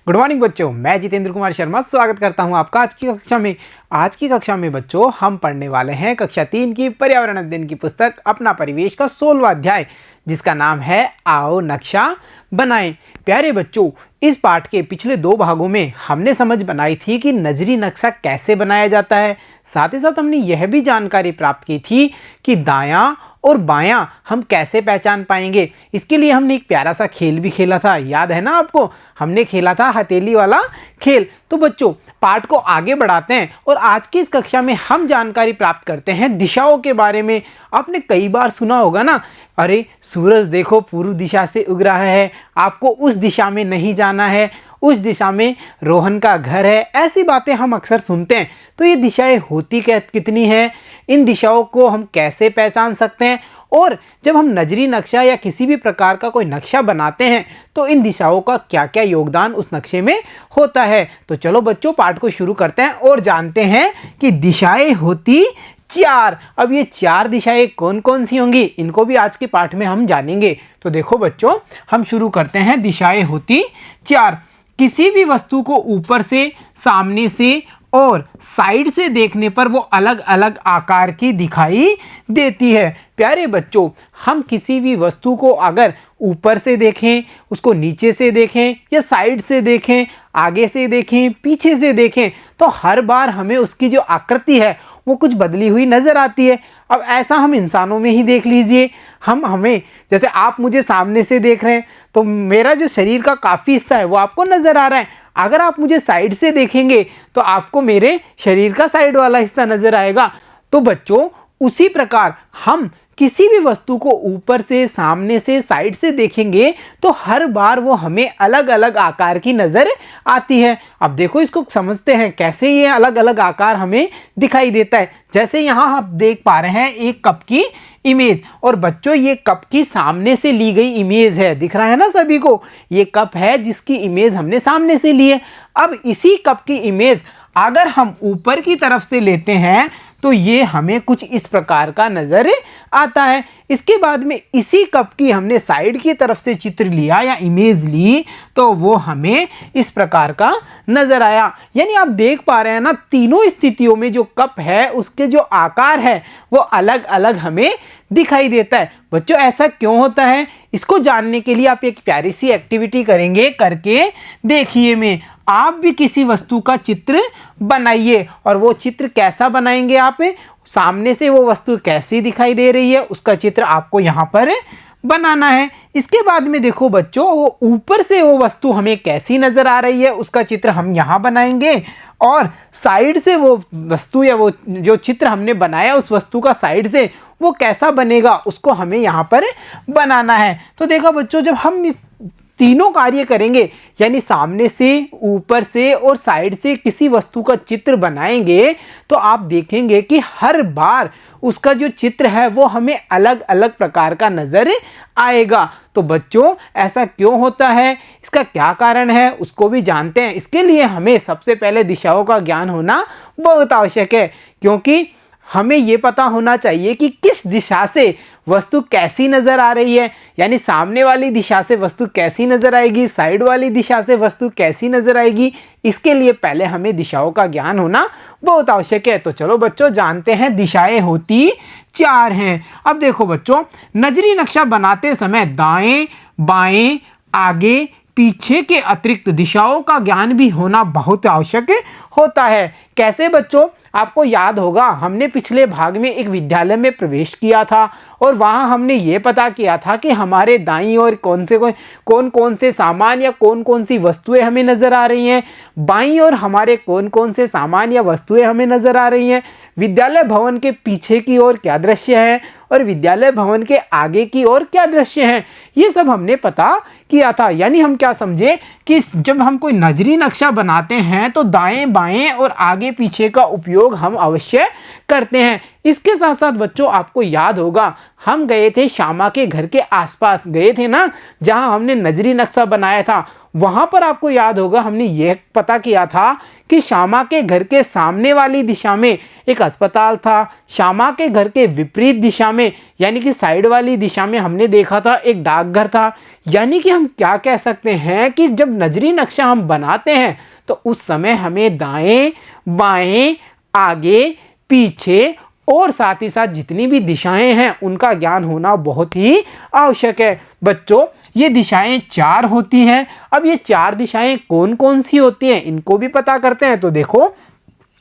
Good morning बच्चों, मैं जितेंद्र कुमार शर्मा स्वागत करता हूं आपका आज की कक्षा में बच्चों हम पढ़ने वाले हैं कक्षा 3 की पर्यावरण अध्ययन की पुस्तक अपना परिवेश का 16वां अध्याय, जिसका नाम है आओ नक्शा बनाएं। प्यारे बच्चों, इस पाठ के पिछले 2 भागों में हमने समझ बनाई थी कि नजरी नक्शा कैसे बनाया जाता है। साथ ही साथ हमने यह भी जानकारी प्राप्त की थी कि दायां और बायां हम कैसे पहचान पाएंगे। इसके लिए हमने एक प्यारा सा खेल भी खेला था, याद है ना आपको? हमने खेला था हथेली वाला खेल। तो बच्चों, पाठ को आगे बढ़ाते हैं और आज की इस कक्षा में हम जानकारी प्राप्त करते हैं दिशाओं के बारे में। आपने कई बार सुना होगा ना, अरे सूरज देखो पूर्व दिशा से उग रहा है, आपको उस दिशा में नहीं जाना है, उस दिशा में रोहन का घर है। ऐसी बातें हम अक्सर सुनते हैं। तो ये दिशाएं होती कितनी हैं, इन दिशाओं को हम कैसे पहचान सकते हैं, और जब हम नजरी नक्शा या किसी भी प्रकार का कोई नक्शा बनाते हैं तो इन दिशाओं का क्या क्या योगदान उस नक्शे में होता है। तो चलो बच्चों, पाठ को शुरू करते हैं और जानते हैं कि दिशाएं होती 4। अब ये 4 दिशाएं कौन कौन सी होंगी, इनको भी आज के पाठ में हम जानेंगे। तो देखो बच्चों, हम शुरू करते हैं। दिशाएं होती 4। किसी भी वस्तु को ऊपर से, सामने से और साइड से देखने पर वो अलग अलग आकार की दिखाई देती है। प्यारे बच्चों, हम किसी भी वस्तु को अगर ऊपर से देखें, उसको नीचे से देखें या साइड से देखें, आगे से देखें, पीछे से देखें, तो हर बार हमें उसकी जो आकृति है वो कुछ बदली हुई नज़र आती है। अब ऐसा हम इंसानों में ही देख लीजिए। हमें जैसे आप मुझे सामने से देख रहे हैं तो मेरा जो शरीर का काफ़ी हिस्सा है वो आपको नज़र आ रहा है। अगर आप मुझे साइड से देखेंगे तो आपको मेरे शरीर का साइड वाला हिस्सा नज़र आएगा। तो बच्चों, उसी प्रकार हम किसी भी वस्तु को ऊपर से, सामने से, साइड से देखेंगे तो हर बार वो हमें अलग अलग आकार की नज़र आती है। अब देखो, इसको समझते हैं कैसे ये अलग अलग आकार हमें दिखाई देता है। जैसे यहाँ आप देख पा रहे हैं एक कप की इमेज, और बच्चों ये कप की सामने से ली गई इमेज है। दिख रहा है ना सभी को? ये कप है जिसकी इमेज हमने सामने से ली है। अब इसी कप की इमेज अगर हम ऊपर की तरफ से लेते हैं तो ये हमें कुछ इस प्रकार का नज़र आता है। इसके बाद में इसी कप की हमने साइड की तरफ से चित्र लिया या इमेज ली तो वो हमें इस प्रकार का नज़र आया। यानी आप देख पा रहे हैं ना, तीनों स्थितियों में जो कप है उसके जो आकार है वो अलग अलग हमें दिखाई देता है। बच्चों, ऐसा क्यों होता है, इसको जानने के लिए आप एक प्यारी सी एक्टिविटी करेंगे। करके देखिए, आप भी किसी वस्तु का चित्र बनाइए। और वो चित्र कैसा बनाएंगे आप? सामने से वो वस्तु कैसी दिखाई दे रही है उसका चित्र आपको यहाँ पर बनाना है। इसके बाद में देखो बच्चों, वो ऊपर से वो वस्तु हमें कैसी नज़र आ रही है उसका चित्र हम यहाँ बनाएंगे, और साइड से वो वस्तु या वो जो चित्र हमने बनाया उस वस्तु का साइड से वो कैसा बनेगा उसको हमें यहाँ पर बनाना है। तो देखो बच्चों, जब हम तीनों कार्य करेंगे, यानी सामने से, ऊपर से और साइड से किसी वस्तु का चित्र बनाएंगे, तो आप देखेंगे कि हर बार उसका जो चित्र है वो हमें अलग अलग प्रकार का नज़र आएगा। तो बच्चों, ऐसा क्यों होता है, इसका क्या कारण है, उसको भी जानते हैं। इसके लिए हमें सबसे पहले दिशाओं का ज्ञान होना बहुत आवश्यक है, क्योंकि हमें ये पता होना चाहिए कि किस दिशा से वस्तु कैसी नज़र आ रही है। यानी सामने वाली दिशा से वस्तु कैसी नज़र आएगी, साइड वाली दिशा से वस्तु कैसी नज़र आएगी। इसके लिए पहले हमें दिशाओं का ज्ञान होना बहुत आवश्यक है। तो चलो बच्चों, जानते हैं दिशाएं होती 4 हैं। अब देखो बच्चों, नजरी नक्शा बनाते समय दाएं, बाएं, आगे, पीछे के अतिरिक्त दिशाओं का ज्ञान भी होना बहुत आवश्यक होता है। कैसे बच्चों? आपको याद होगा, हमने पिछले भाग में एक विद्यालय में प्रवेश किया था और वहाँ हमने ये पता किया था कि हमारे दाईं ओर कौन कौन से सामान या कौन कौन सी वस्तुएं हमें नज़र आ रही हैं, बाईं ओर हमारे कौन कौन से सामान या वस्तुएं हमें नज़र आ रही हैं, विद्यालय भवन के पीछे की ओर क्या दृश्य है और विद्यालय भवन के आगे की ओर क्या दृश्य है। ये सब हमने पता किया था। यानी हम क्या समझे कि जब हम कोई नजरी नक्शा बनाते हैं तो दाएं, बाएं और आगे पीछे का उपयोग हम अवश्य करते हैं। इसके साथ साथ बच्चों आपको याद होगा हम गए थे श्यामा के घर के आसपास गए थे ना, जहां हमने नजरी नक्शा बनाया था। वहां पर आपको याद होगा हमने यह पता किया था कि श्यामा के घर के सामने वाली दिशा में एक अस्पताल था, श्यामा के घर के विपरीत दिशा में यानी कि साइड वाली दिशा में हमने देखा था एक डाकघर था। यानी कि हम क्या कह सकते हैं कि जब नजरी नक्शा हम बनाते हैं तो उस समय हमें दाएं बाएं आगे पीछे और साथ ही साथ जितनी भी दिशाएं हैं उनका ज्ञान होना बहुत ही आवश्यक है। बच्चों ये दिशाएं 4 होती हैं। अब ये 4 दिशाएं कौन कौन सी होती हैं इनको भी पता करते हैं। तो देखो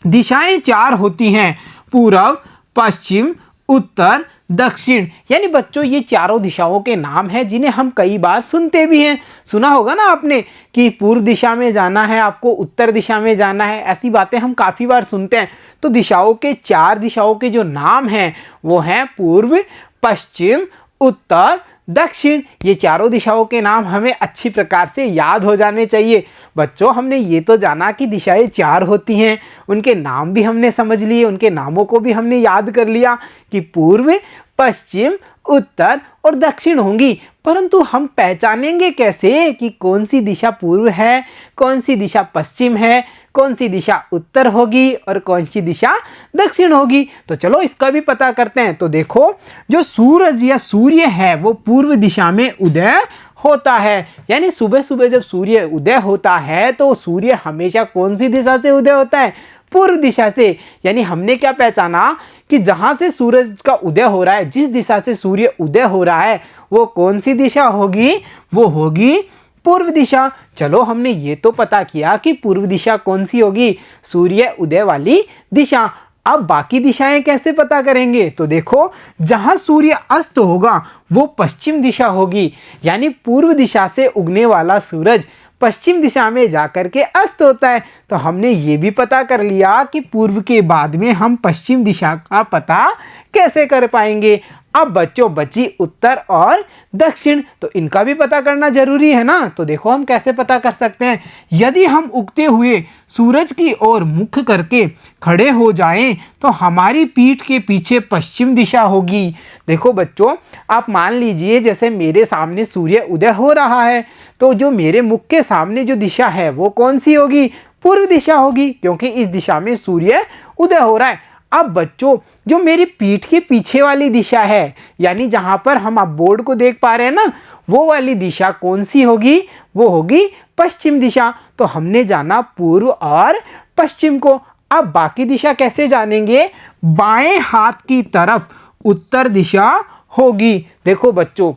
दिशाएं 4 होती हैं, पूरब पश्चिम उत्तर दक्षिण। यानी बच्चों ये चारों दिशाओं के नाम हैं जिन्हें हम कई बार सुनते भी हैं। सुना होगा ना आपने कि पूर्व दिशा में जाना है, आपको उत्तर दिशा में जाना है, ऐसी बातें हम काफ़ी बार सुनते हैं। तो दिशाओं के 4 दिशाओं के जो नाम हैं वो हैं पूर्व पश्चिम उत्तर दक्षिण। ये चारों दिशाओं के नाम हमें अच्छी प्रकार से याद हो जाने चाहिए। बच्चों हमने ये तो जाना कि दिशाएं 4 होती हैं, उनके नाम भी हमने समझ लिए, उनके नामों को भी हमने याद कर लिया कि पूर्व पश्चिम उत्तर और दक्षिण होंगी। परंतु हम पहचानेंगे कैसे कि कौन सी दिशा पूर्व है, कौन सी दिशा पश्चिम है, कौन सी दिशा उत्तर होगी और कौन सी दिशा दक्षिण होगी। तो चलो इसका भी पता करते हैं। तो देखो जो सूरज या सूर्य है वो पूर्व दिशा में उदय होता है। यानी सुबह सुबह जब सूर्य उदय होता है तो सूर्य हमेशा कौन सी दिशा से उदय होता है? पूर्व दिशा से। यानी हमने क्या पहचाना कि जहां से सूरज का उदय हो रहा है, जिस दिशा से सूर्य उदय हो रहा है वो कौन सी दिशा होगी? वो होगी पूर्व दिशा। चलो हमने ये तो पता किया कि पूर्व दिशा कौन सी होगी? सूर्य उदय वाली दिशा। अब बाकी दिशाएं कैसे पता करेंगे? तो देखो जहां सूर्य अस्त होगा वो पश्चिम दिशा होगी। यानी पूर्व दिशा से उगने वाला सूरज पश्चिम दिशा में जाकर के अस्त होता है। तो हमने ये भी पता कर लिया कि पूर्व के बाद में हम पश्चिम दिशा का पता कैसे कर पाएंगे। अब बच्चों बची उत्तर और दक्षिण, तो इनका भी पता करना जरूरी है ना। तो देखो हम कैसे पता कर सकते हैं। यदि हम उगते हुए सूरज की ओर मुख करके खड़े हो जाएं तो हमारी पीठ के पीछे पश्चिम दिशा होगी। देखो बच्चों आप मान लीजिए जैसे मेरे सामने सूर्य उदय हो रहा है तो जो मेरे मुख के सामने जो दिशा है वो कौन सी होगी? पूर्व दिशा होगी, क्योंकि इस दिशा में सूर्य उदय हो रहा है। अब बच्चों जो मेरी पीठ के पीछे वाली दिशा है यानी जहां पर हम आप बोर्ड को देख पा रहे हैं ना, वो वाली दिशा कौन सी होगी? वो होगी पश्चिम दिशा। तो हमने जाना पूर्व और पश्चिम को। अब बाकी दिशा कैसे जानेंगे? बाएं हाथ की तरफ उत्तर दिशा होगी। देखो बच्चों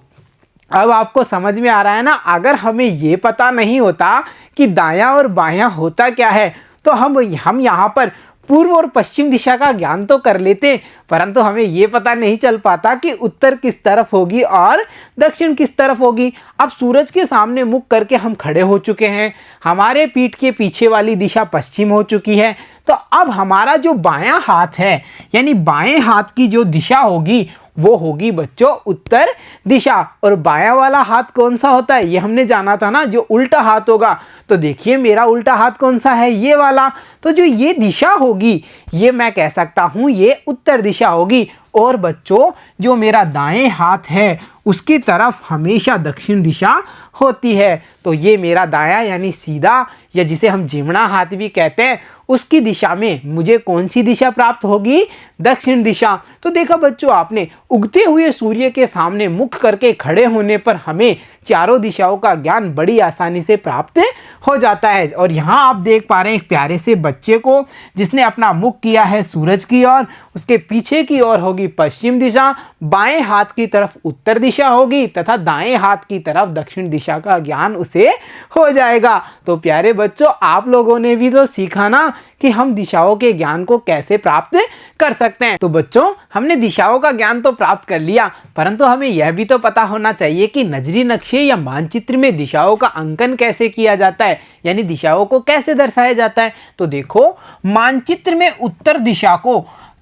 अब आपको समझ में आ रहा है ना। अगर हमें ये पता नहीं होता कि दायां और बायां होता क्या है तो हम यहाँ पर पूर्व और पश्चिम दिशा का ज्ञान तो कर लेते, परंतु हमें ये पता नहीं चल पाता कि उत्तर किस तरफ होगी और दक्षिण किस तरफ होगी। अब सूरज के सामने मुख करके हम खड़े हो चुके हैं, हमारे पीठ के पीछे वाली दिशा पश्चिम हो चुकी है। तो अब हमारा जो बायां हाथ है यानी बाएं हाथ की जो दिशा होगी वो होगी बच्चों उत्तर दिशा। और बायां वाला हाथ कौन सा होता है? ये हमने जाना था ना, जो उल्टा हाथ होगा। तो देखिए मेरा उल्टा हाथ कौन सा है? ये वाला। तो जो ये दिशा होगी ये मैं कह सकता हूँ ये उत्तर दिशा होगी। और बच्चों जो मेरा दाएं हाथ है उसकी तरफ हमेशा दक्षिण दिशा होती है। तो ये मेरा दायां यानी सीधा या जिसे हम जिमड़ा हाथ भी कहते हैं उसकी दिशा में मुझे कौन सी दिशा प्राप्त होगी? दक्षिण दिशा। तो देखा बच्चों आपने उगते हुए सूर्य के सामने मुख करके खड़े होने पर हमें चारों दिशाओं का ज्ञान बड़ी आसानी से प्राप्त हो जाता है। और यहाँ आप देख पा रहे हैं एक प्यारे से बच्चे को जिसने अपना मुख किया है सूरज की ओर, उसके पीछे की ओर होगी पश्चिम दिशा, बाएं हाथ की तरफ उत्तर दिशा होगी तथा दाएं हाथ की तरफ दक्षिण दिशा का ज्ञान उसे हो जाएगा। तो प्यारे बच्चों आप लोगों ने भी तो सीखा ना कि हम दिशाओं के ज्ञान को कैसे प्राप्त कर सकते हैं। तो बच्चों हमने दिशाओं का ज्ञान तो प्राप्त कर लिया, परंतु हमें यह भी तो पता होना चाहिए कि नजरी नक्शे या मानचित्र में दिशाओं का अंकन कैसे किया जाता है, यानी दिशाओं को कैसे दर्शाया जाता है। तो देखो मानचित्र में उत्तर दिशा को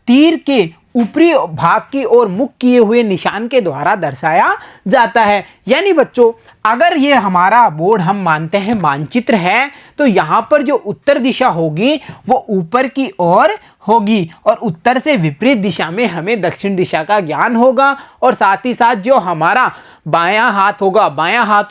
तीर के ऊपरी भाग की ओर मुख किए हुए निशान के द्वारा दर्शाया जाता है। यानी बच्चों अगर ये हमारा बोर्ड हम मानते हैं मानचित्र है तो यहाँ पर जो उत्तर दिशा होगी वो ऊपर की ओर होगी और उत्तर से विपरीत दिशा में हमें दक्षिण दिशा का ज्ञान होगा। और साथ ही साथ जो हमारा बायां हाथ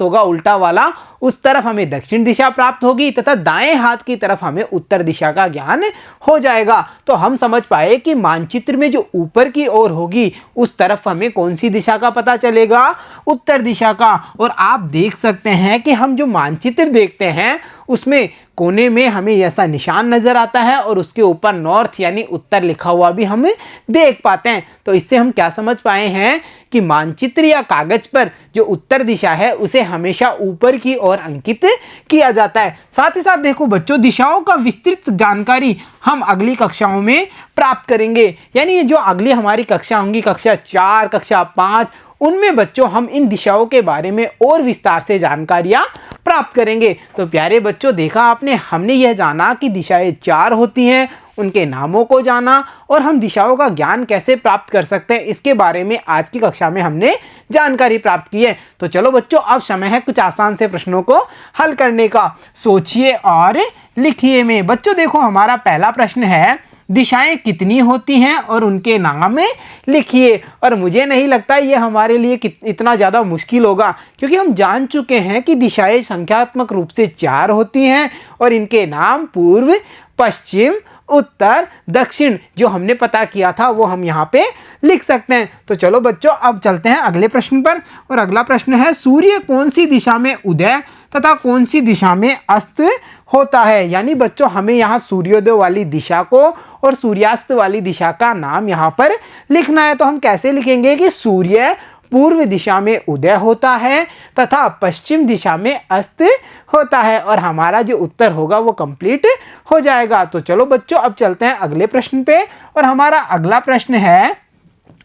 होगा उल्टा वाला, उस तरफ हमें दक्षिण दिशा प्राप्त होगी तथा दाएं हाथ की तरफ हमें उत्तर दिशा का ज्ञान हो जाएगा। तो हम समझ पाए कि मानचित्र में जो ऊपर की ओर होगी उस तरफ हमें कौन सी दिशा का पता चलेगा, उत्तर दिशा का। और आप देख सकते हैं कि हम जो मानचित्र देखते हैं उसमें कोने में हमें ऐसा निशान नजर आता है और उसके ऊपर नॉर्थ यानी उत्तर लिखा हुआ भी हम देख पाते हैं। तो इससे हम क्या समझ पाए हैं कि मानचित्र या कागज पर जो उत्तर दिशा है उसे हमेशा ऊपर की ओर अंकित किया जाता है। साथ ही साथ देखो बच्चों, दिशाओं का विस्तृत जानकारी हम अगली कक्षाओं में प्राप्त करेंगे। यानी जो अगली हमारी कक्षा होंगी, कक्षा 4, कक्षा 5, उनमें बच्चों हम इन दिशाओं के बारे में और विस्तार से जानकारियां प्राप्त करेंगे। तो प्यारे बच्चों, देखा आपने, हमने यह जाना कि दिशाएं 4 होती हैं, उनके नामों को जाना और हम दिशाओं का ज्ञान कैसे प्राप्त कर सकते हैं इसके बारे में आज की कक्षा में हमने जानकारी प्राप्त की है। तो चलो बच्चों, अब समय है कुछ आसान से प्रश्नों को हल करने का। सोचिए और लिखिए में। बच्चों देखो, हमारा पहला प्रश्न है, दिशाएं कितनी होती हैं और उनके नाम लिखिए। और मुझे नहीं लगता ये हमारे लिए इतना ज़्यादा मुश्किल होगा, क्योंकि हम जान चुके हैं कि दिशाएं संख्यात्मक रूप से 4 होती हैं और इनके नाम पूर्व, पश्चिम, उत्तर, दक्षिण जो हमने पता किया था वो हम यहाँ पे लिख सकते हैं। तो चलो बच्चों, अब चलते हैं अगले प्रश्न पर। और अगला प्रश्न है, सूर्य कौन सी दिशा में उदय तथा कौन सी दिशा में अस्त होता है। यानी बच्चों, हमें यहाँ सूर्योदय वाली दिशा को और सूर्यास्त वाली दिशा का नाम यहाँ पर लिखना है। तो हम कैसे लिखेंगे कि सूर्य पूर्व दिशा में उदय होता है तथा पश्चिम दिशा में अस्त होता है, और हमारा जो उत्तर होगा वो कंप्लीट हो जाएगा। तो चलो बच्चों, अब चलते हैं अगले प्रश्न पे। और हमारा अगला प्रश्न है,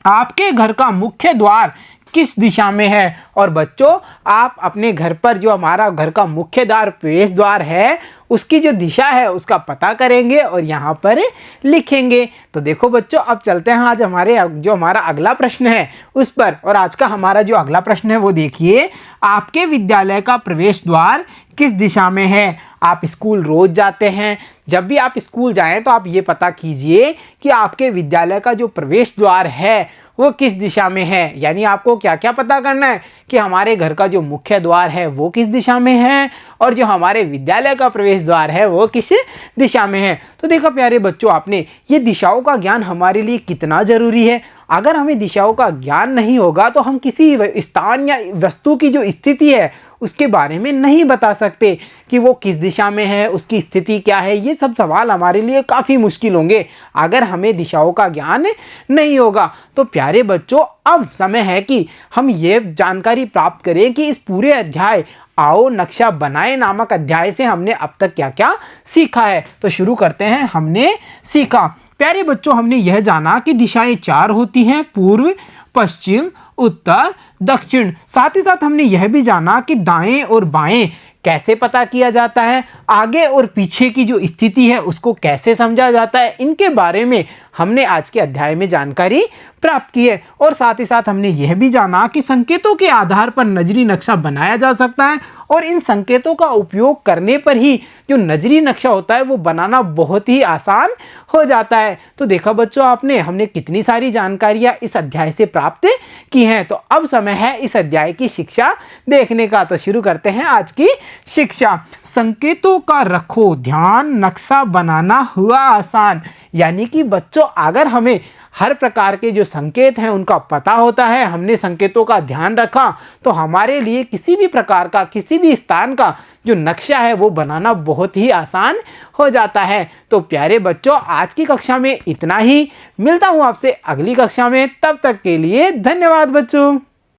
आपके घर का मुख्य द्वार किस दिशा में है। और बच्चों, आप अपने घर पर जो हमारा घर का मुख्य द्वार, प्रवेश द्वार है, उसकी जो दिशा है उसका पता करेंगे और यहाँ पर लिखेंगे। तो देखो बच्चों, अब चलते हैं आज हमारा अगला प्रश्न है उस पर। और आज का हमारा जो अगला प्रश्न है वो देखिए, आपके विद्यालय का प्रवेश द्वार किस दिशा में है। आप स्कूल रोज जाते हैं, जब भी आप स्कूल जाएं तो आप ये पता कीजिए कि आपके विद्यालय का जो प्रवेश द्वार है वो किस दिशा में है। यानी आपको क्या क्या पता करना है कि हमारे घर का जो मुख्य द्वार है वो किस दिशा में है और जो हमारे विद्यालय का प्रवेश द्वार है वो किस दिशा में है। तो देखो प्यारे बच्चों, आपने ये दिशाओं का ज्ञान हमारे लिए कितना ज़रूरी है। अगर हमें दिशाओं का ज्ञान नहीं होगा तो हम किसी स्थान या वस्तु की जो स्थिति है उसके बारे में नहीं बता सकते कि वो किस दिशा में है, उसकी स्थिति क्या है। ये सब सवाल हमारे लिए काफ़ी मुश्किल होंगे अगर हमें दिशाओं का ज्ञान नहीं होगा। तो प्यारे बच्चों, अब समय है कि हम ये जानकारी प्राप्त करें कि इस पूरे अध्याय आओ नक्शा बनाए नामक अध्याय से हमने अब तक क्या क्या सीखा है। तो शुरू करते हैं। हमने सीखा, प्यारे बच्चों, हमने यह जाना कि दिशाएं 4 होती हैं, पूर्व, पश्चिम, उत्तर, दक्षिण। साथ ही साथ हमने यह भी जाना कि दाएं और बाएं कैसे पता किया जाता है, आगे और पीछे की जो स्थिति है उसको कैसे समझा जाता है। इनके बारे में हमने आज के अध्याय में जानकारी प्राप्त की है। और साथ ही साथ हमने यह भी जाना कि संकेतों के आधार पर नजरी नक्शा बनाया जा सकता है और इन संकेतों का उपयोग करने पर ही जो नजरी नक्शा होता है वो बनाना बहुत ही आसान हो जाता है। तो देखा बच्चों, हमने कितनी सारी जानकारियां इस अध्याय से प्राप्त की हैं। तो अब समय है इस अध्याय की शिक्षा देखने का। तो शुरू करते हैं आज की शिक्षा। संकेतों का रखो ध्यान, नक्शा बनाना हुआ आसान। यानी कि बच्चों, अगर हमें हर प्रकार के जो संकेत हैं उनका पता होता है, हमने संकेतों का ध्यान रखा, तो हमारे लिए किसी भी प्रकार का, किसी भी स्थान का जो नक्शा है वो बनाना बहुत ही आसान हो जाता है। तो प्यारे बच्चों, आज की कक्षा में इतना ही। मिलता हूँ आपसे अगली कक्षा में, तब तक के लिए धन्यवाद बच्चों।